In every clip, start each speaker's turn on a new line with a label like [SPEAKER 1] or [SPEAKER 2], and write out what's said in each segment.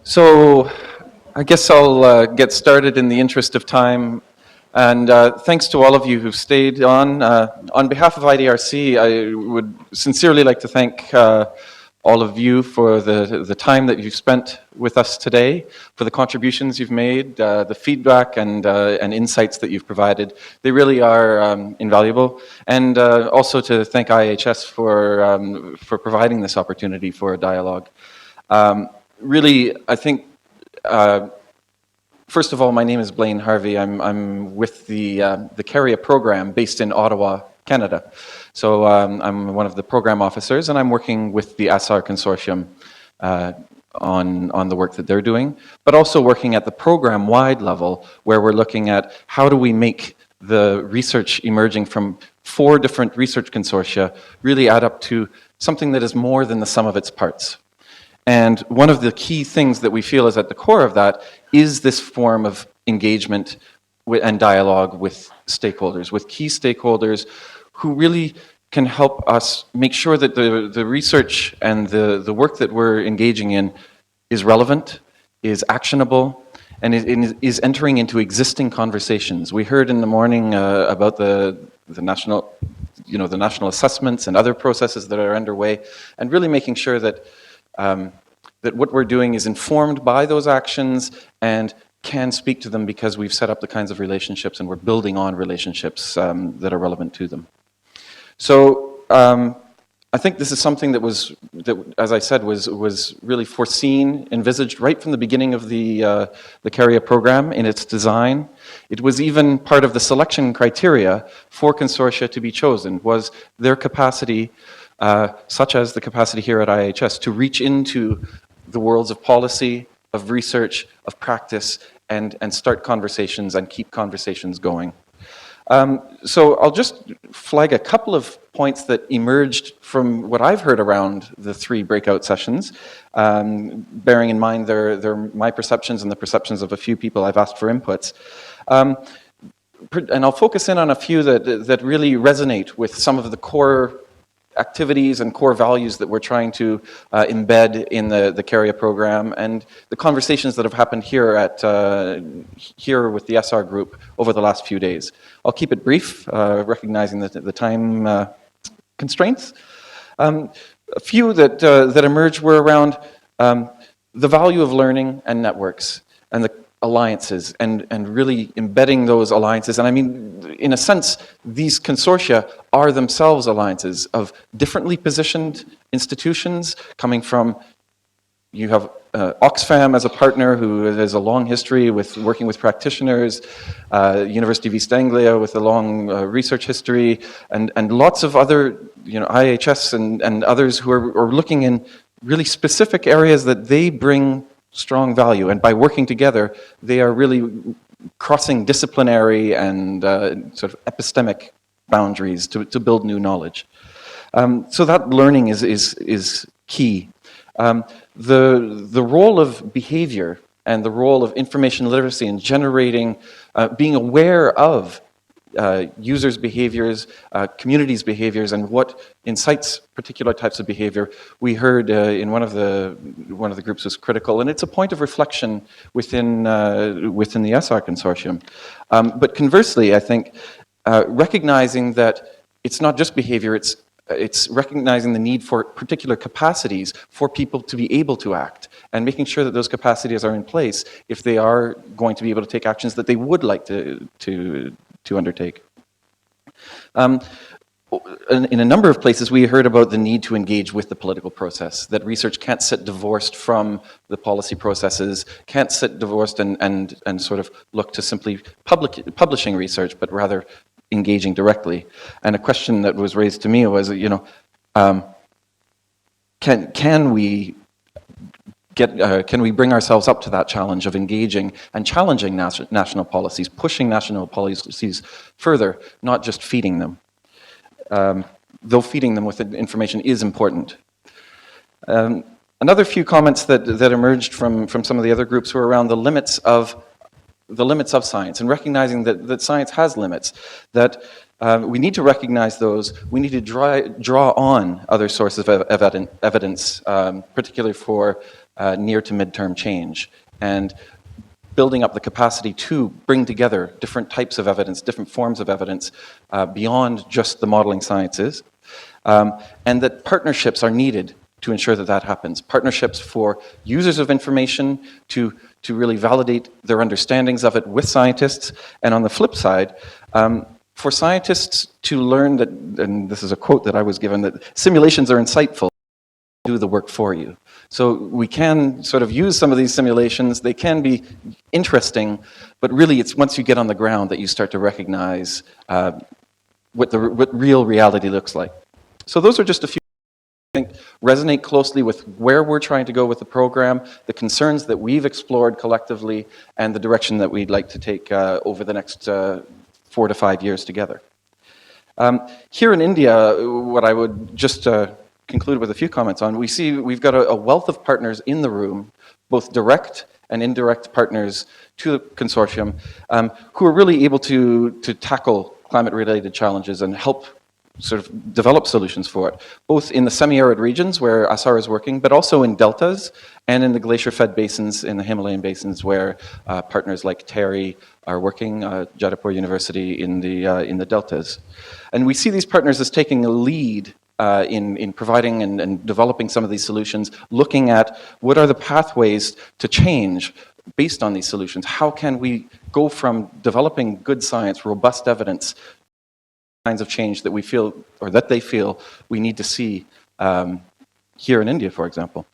[SPEAKER 1] So I guess I'll get started in the interest of time. And thanks to all of you who've stayed on. On behalf of IDRC, I would sincerely like to thank all of you for the time that you've spent with us today, for the contributions you've made, the feedback and insights that you've provided. They really are invaluable. And also to thank IIHS for providing this opportunity for a dialogue. Really, I think, first of all, my name is Blaine Harvey. I'm with the CARIA program based in Ottawa, Canada. So I'm one of the program officers, and I'm working with the ASAR consortium on the work that they're doing, but also working at the program-wide level, where we're looking at how do we make the research emerging from 4 different research consortia really add up to something that is more than the sum of its parts. And one of the key things that we feel is at the core of that is this form of engagement and dialogue with stakeholders, with key stakeholders who really can help us make sure that the research and the work that we're engaging in is relevant, is actionable, and is entering into existing conversations. We heard in the morning about the national, the national assessments and other processes that are underway, and really making sure that that what we're doing is informed by those actions and can speak to them because we've set up the kinds of relationships and we're building on relationships that are relevant to them. So I think this is something that as I said, was really foreseen, envisaged right from the beginning of the CARIA program in its design. It was even part of the selection criteria for consortia to be chosen, was their capacity, such as the capacity here at IIHS, to reach into the worlds of policy, of research, of practice, and start conversations and keep conversations going. So I'll just flag a couple of points that emerged from what I've heard around the 3 breakout sessions, bearing in mind they're my perceptions and the perceptions of a few people I've asked for inputs. And I'll focus in on a few that really resonate with some of the core activities and core values that we're trying to embed in the CARIA program and the conversations that have happened here here with the SR group over the last few days. I'll keep it brief, recognizing the time constraints. A few that emerged were around the value of learning and networks and the alliances and really embedding those alliances. And I mean, in a sense, these consortia are themselves alliances of differently positioned institutions coming from, you have Oxfam as a partner who has a long history with working with practitioners, University of East Anglia with a long research history, and lots of other, IIHS and others who are looking in really specific areas that they bring strong value, and by working together, they are really crossing disciplinary and sort of epistemic boundaries to build new knowledge. So that learning is key. The role of behavior and the role of information literacy in generating, being aware of users' behaviors, communities' behaviors, and what incites particular types of behavior, we heard in one of the groups was critical, and it's a point of reflection within the SR consortium. But conversely, I think recognizing that it's not just behavior; it's recognizing the need for particular capacities for people to be able to act, and making sure that those capacities are in place if they are going to be able to take actions that they would like to undertake. In a number of places, we heard about the need to engage with the political process, that research can't sit divorced from the policy processes, can't sit divorced and sort of look to simply publishing research, but rather engaging directly. And a question that was raised to me was, can we bring ourselves up to that challenge of engaging and challenging national policies, pushing national policies further, not just feeding them? Though feeding them with information is important. Another few comments that emerged from some of the other groups were around the limits of science and recognizing that science has limits, that We need to recognize those. We need to draw on other sources of evidence, particularly for near to midterm change, and building up the capacity to bring together different types of evidence, different forms of evidence beyond just the modeling sciences, and that partnerships are needed to ensure that that happens. Partnerships for users of information to really validate their understandings of it with scientists, and on the flip side, for scientists to learn that, and this is a quote that I was given, that simulations are insightful, do the work for you. So we can sort of use some of these simulations, they can be interesting, but really it's once you get on the ground that you start to recognize what real reality looks like. So those are just a few I think resonate closely with where we're trying to go with the program, the concerns that we've explored collectively, and the direction that we'd like to take over the next 4 to 5 years together. Here in India, what I would just conclude with a few comments on, we've got a wealth of partners in the room, both direct and indirect partners to the consortium, who are really able to tackle climate-related challenges and help sort of develop solutions for it, both in the semi-arid regions where ASAR is working, but also in deltas and in the glacier-fed basins, in the Himalayan basins where partners like TERI are working, Jaipur University in the deltas. And we see these partners as taking a lead in providing and developing some of these solutions, looking at what are the pathways to change based on these solutions. How can we go from developing good science, robust evidence, kinds of change that we feel, or that they feel, we need to see here in India, for example.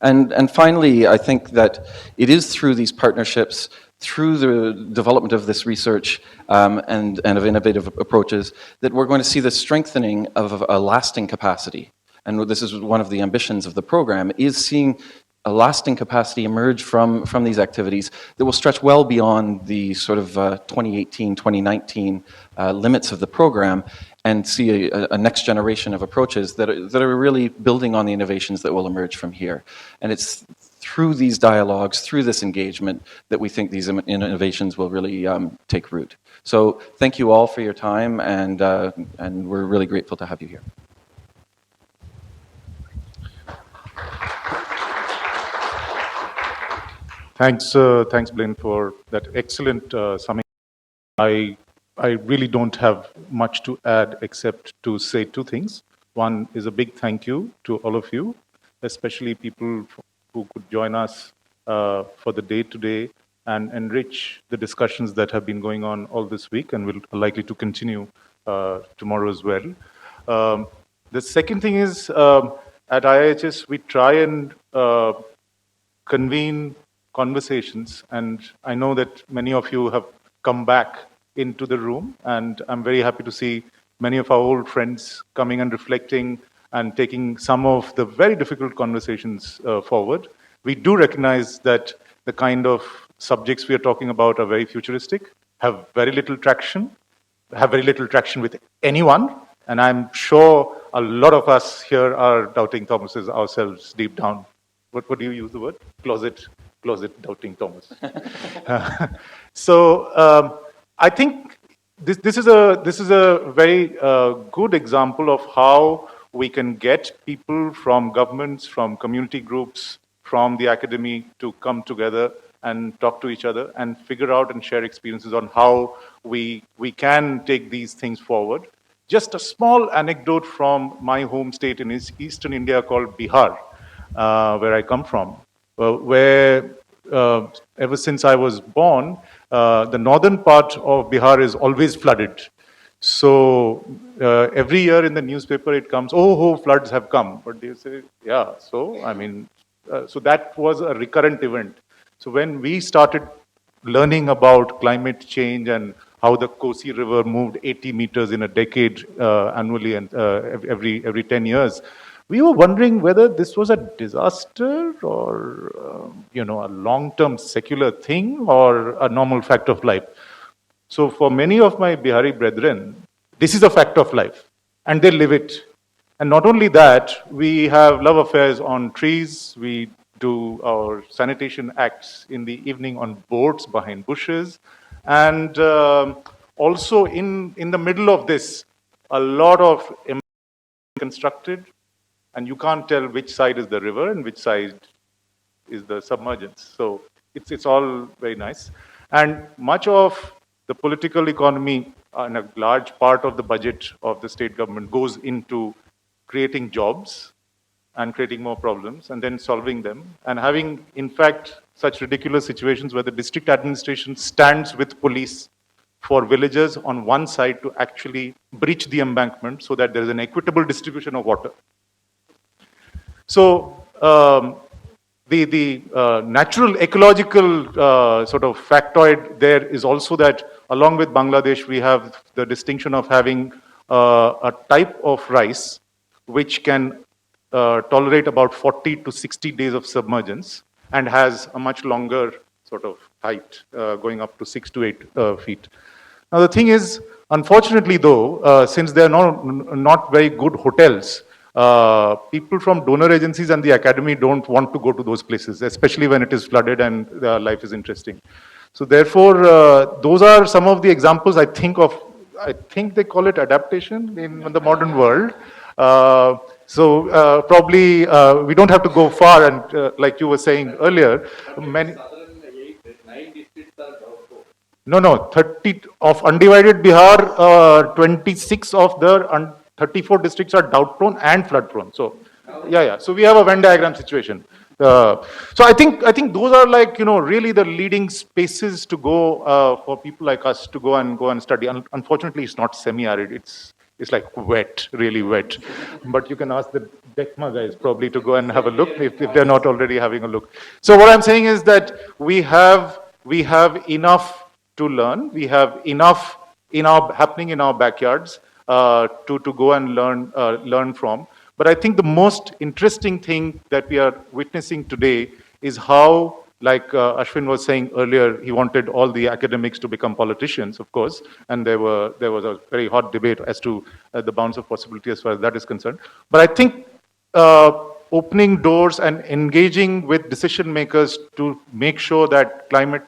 [SPEAKER 1] And finally, I think that it is through these partnerships, through the development of this research and of innovative approaches, that we're going to see the strengthening of a lasting capacity. And this is one of the ambitions of the program, is seeing a lasting capacity emerge from these activities that will stretch well beyond the sort of 2018, 2019 limits of the program, and see a next generation of approaches that are really building on the innovations that will emerge from here. And it's through these dialogues, through this engagement, that we think these innovations will really take root. So thank you all for your time, and we're really grateful to have you here.
[SPEAKER 2] Thanks, Blaine, for that excellent summing. I really don't have much to add except to say two things. One is a big thank you to all of you, especially people who could join us for the day today and enrich the discussions that have been going on all this week and will likely to continue tomorrow as well. The second thing is, at IIHS, we try and convene conversations, and I know that many of you have come back into the room, and I'm very happy to see many of our old friends coming and reflecting and taking some of the very difficult conversations forward. We do recognize that the kind of subjects we are talking about are very futuristic, have very little traction with anyone, and I'm sure a lot of us here are doubting Thomases ourselves deep down. What do you use the word? Closet doubting Thomas. So I think this is a very good example of how we can get people from governments, from community groups, from the academy to come together and talk to each other and figure out and share experiences on how we can take these things forward. Just a small anecdote from my home state in eastern India called Bihar, where I come from, where ever since I was born, the northern part of Bihar is always flooded. So every year in the newspaper it comes, oh, floods have come. But they say, yeah, so I mean, so that was a recurrent event. So when we started learning about climate change and how the Kosi River moved 80 meters in a decade annually and every 10 years, we were wondering whether this was a disaster or a long-term secular thing or a normal fact of life. So for many of my Bihari brethren, this is a fact of life, and they live it. And not only that, we have love affairs on trees. We do our sanitation acts in the evening on boats behind bushes. And Also, in the middle of this, a lot of constructed, and you can't tell which side is the river and which side is the submergence. So it's all very nice. And much of the political economy and a large part of the budget of the state government goes into creating jobs and creating more problems and then solving them and having, in fact, such ridiculous situations where the district administration stands with police for villagers on one side to actually breach the embankment so that there is an equitable distribution of water. So the natural ecological sort of factoid there is also that along with Bangladesh, we have the distinction of having a type of rice which can tolerate about 40 to 60 days of submergence and has a much longer sort of height, going up to 6 to 8 feet. Now the thing is, unfortunately though, since there are not very good hotels, people from donor agencies and the academy don't want to go to those places, especially when it is flooded and life is interesting. So therefore, those are some of the examples I think of. I think they call it adaptation in the modern world. So probably we don't have to go far, and like you were saying earlier, many. No, 30 of undivided Bihar, 26 of the 34 districts are drought prone and flood prone. So, yeah. So we have a Venn diagram situation. So I think those are like, really the leading spaces to go for people like us to go and study. Unfortunately, it's not semi-arid. It's like wet, really wet. But you can ask the DECMA guys probably to go and have a look if they're not already having a look. So what I'm saying is that we have enough to learn. We have enough happening in our backyards to go and learn from. But I think the most interesting thing that we are witnessing today is how, like Ashwin was saying earlier, he wanted all the academics to become politicians, of course, and there was a very hot debate as to the bounds of possibility as far as that is concerned. But I think opening doors and engaging with decision makers to make sure that climate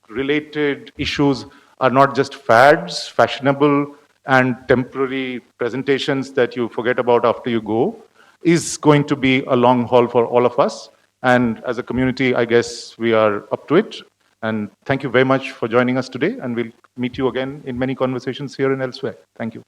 [SPEAKER 2] related issues are not just fads, fashionable and temporary presentations that you forget about after you go, is going to be a long haul for all of us. And as a community, I guess we are up to it. And thank you very much for joining us today. And we'll meet you again in many conversations here and elsewhere. Thank you.